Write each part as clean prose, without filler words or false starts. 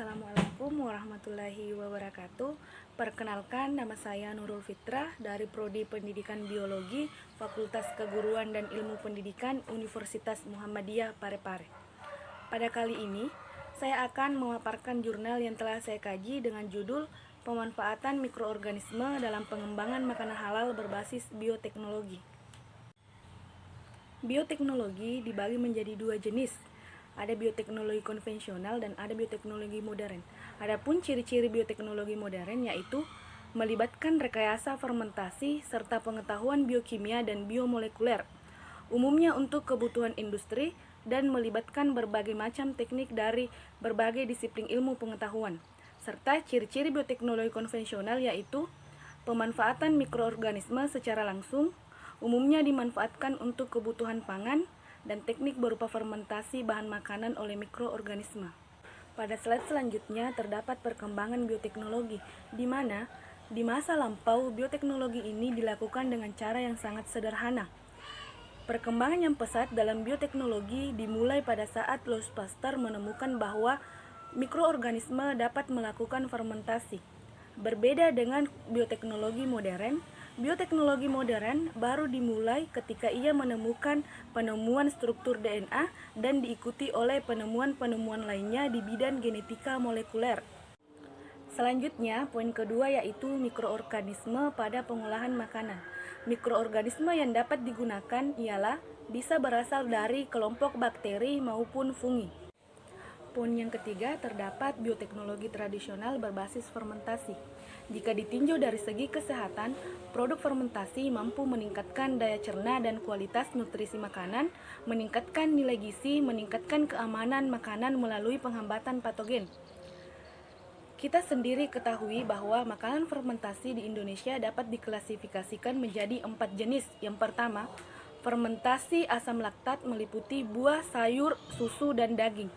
Assalamualaikum warahmatullahi wabarakatuh. Perkenalkan, nama saya Nurul Fitrah dari Prodi Pendidikan Biologi Fakultas Keguruan dan Ilmu Pendidikan Universitas Muhammadiyah Parepare. Pada kali ini, saya akan memaparkan jurnal yang telah saya kaji dengan judul Pemanfaatan Mikroorganisme dalam Pengembangan Makanan Halal Berbasis Bioteknologi. Bioteknologi dibagi menjadi dua jenis. Ada bioteknologi konvensional dan ada bioteknologi modern. Adapun ciri-ciri bioteknologi modern yaitu melibatkan rekayasa fermentasi serta pengetahuan biokimia dan biomolekuler, umumnya untuk kebutuhan industri dan melibatkan berbagai macam teknik dari berbagai disiplin ilmu pengetahuan. Serta ciri-ciri bioteknologi konvensional yaitu pemanfaatan mikroorganisme secara langsung, umumnya dimanfaatkan untuk kebutuhan pangan, dan teknik berupa fermentasi bahan makanan oleh mikroorganisme. Pada slide selanjutnya terdapat perkembangan bioteknologi, di mana di masa lampau bioteknologi ini dilakukan dengan cara yang sangat sederhana. Perkembangan yang pesat dalam bioteknologi dimulai pada saat Louis Pasteur menemukan bahwa mikroorganisme dapat melakukan fermentasi. Berbeda dengan bioteknologi modern baru dimulai ketika ia menemukan penemuan struktur DNA dan diikuti oleh penemuan-penemuan lainnya di bidang genetika molekuler. Selanjutnya, poin kedua yaitu mikroorganisme pada pengolahan makanan. Mikroorganisme yang dapat digunakan ialah bisa berasal dari kelompok bakteri maupun fungi. Poin yang ketiga, terdapat bioteknologi tradisional berbasis fermentasi. Jika ditinjau dari segi kesehatan, produk fermentasi mampu meningkatkan daya cerna dan kualitas nutrisi makanan, meningkatkan nilai gizi, meningkatkan keamanan makanan melalui penghambatan patogen. Kita sendiri ketahui bahwa makanan fermentasi di Indonesia dapat diklasifikasikan menjadi 4 jenis. Yang pertama, fermentasi asam laktat meliputi buah, sayur, susu, dan daging.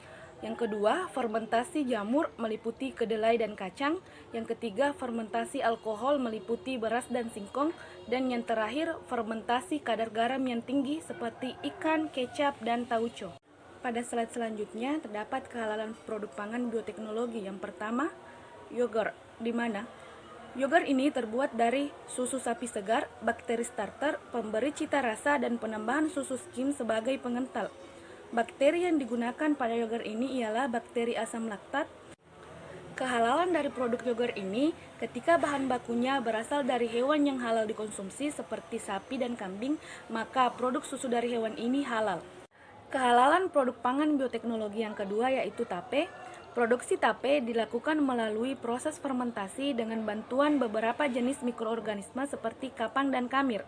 Yang kedua, fermentasi jamur meliputi kedelai dan kacang. Yang ketiga, fermentasi alkohol meliputi beras dan singkong. Dan yang terakhir, fermentasi kadar garam yang tinggi seperti ikan, kecap, dan tauco. Pada slide selanjutnya terdapat kehalalan produk pangan bioteknologi. Yang pertama, yogurt, di mana yogurt ini terbuat dari susu sapi segar, bakteri starter, pemberi cita rasa, dan penambahan susu skim sebagai pengental. Bakteri yang digunakan pada yogurt ini ialah bakteri asam laktat. Kehalalan dari produk yogurt ini ketika bahan bakunya berasal dari hewan yang halal dikonsumsi seperti sapi dan kambing, maka produk susu dari hewan ini halal. Kehalalan produk pangan bioteknologi yang kedua yaitu tape. Produksi tape dilakukan melalui proses fermentasi dengan bantuan beberapa jenis mikroorganisme seperti kapang dan kamir.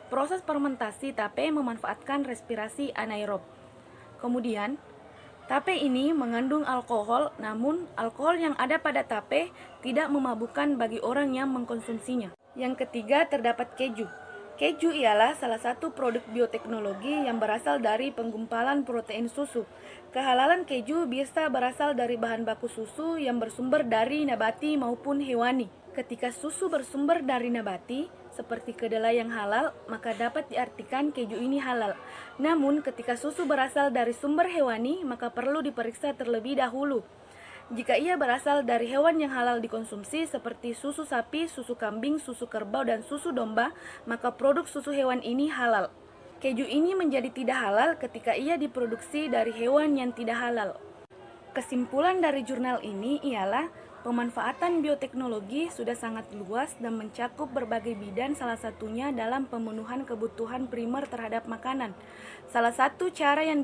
Proses fermentasi tape memanfaatkan respirasi anaerob. Kemudian, tape ini mengandung alkohol, namun alkohol yang ada pada tape tidak memabukkan bagi orang yang mengkonsumsinya. Yang ketiga, terdapat keju. Keju ialah salah satu produk bioteknologi yang berasal dari penggumpalan protein susu. Kehalalan keju bisa berasal dari bahan baku susu yang bersumber dari nabati maupun hewani. Ketika susu bersumber dari nabati, seperti kedelai yang halal, maka dapat diartikan keju ini halal. Namun, ketika susu berasal dari sumber hewani, maka perlu diperiksa terlebih dahulu. Jika ia berasal dari hewan yang halal dikonsumsi seperti susu sapi, susu kambing, susu kerbau, dan susu domba, maka produk susu hewan ini halal. Keju ini menjadi tidak halal ketika ia diproduksi dari hewan yang tidak halal. Kesimpulan dari jurnal ini ialah pemanfaatan bioteknologi sudah sangat luas dan mencakup berbagai bidang, salah satunya dalam pemenuhan kebutuhan primer terhadap makanan. Salah satu cara yang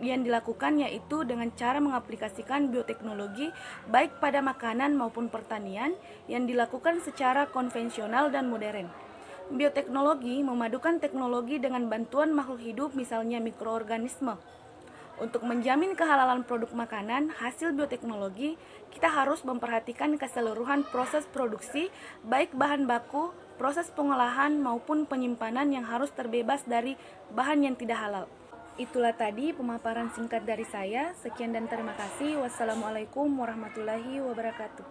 dilakukan yaitu dengan cara mengaplikasikan bioteknologi baik pada makanan maupun pertanian yang dilakukan secara konvensional dan modern. Bioteknologi memadukan teknologi dengan bantuan makhluk hidup, misalnya mikroorganisme. Untuk menjamin kehalalan produk makanan hasil bioteknologi, kita harus memperhatikan keseluruhan proses produksi, baik bahan baku, proses pengolahan, maupun penyimpanan yang harus terbebas dari bahan yang tidak halal. Itulah tadi pemaparan singkat dari saya. Sekian dan terima kasih. Wassalamualaikum warahmatullahi wabarakatuh.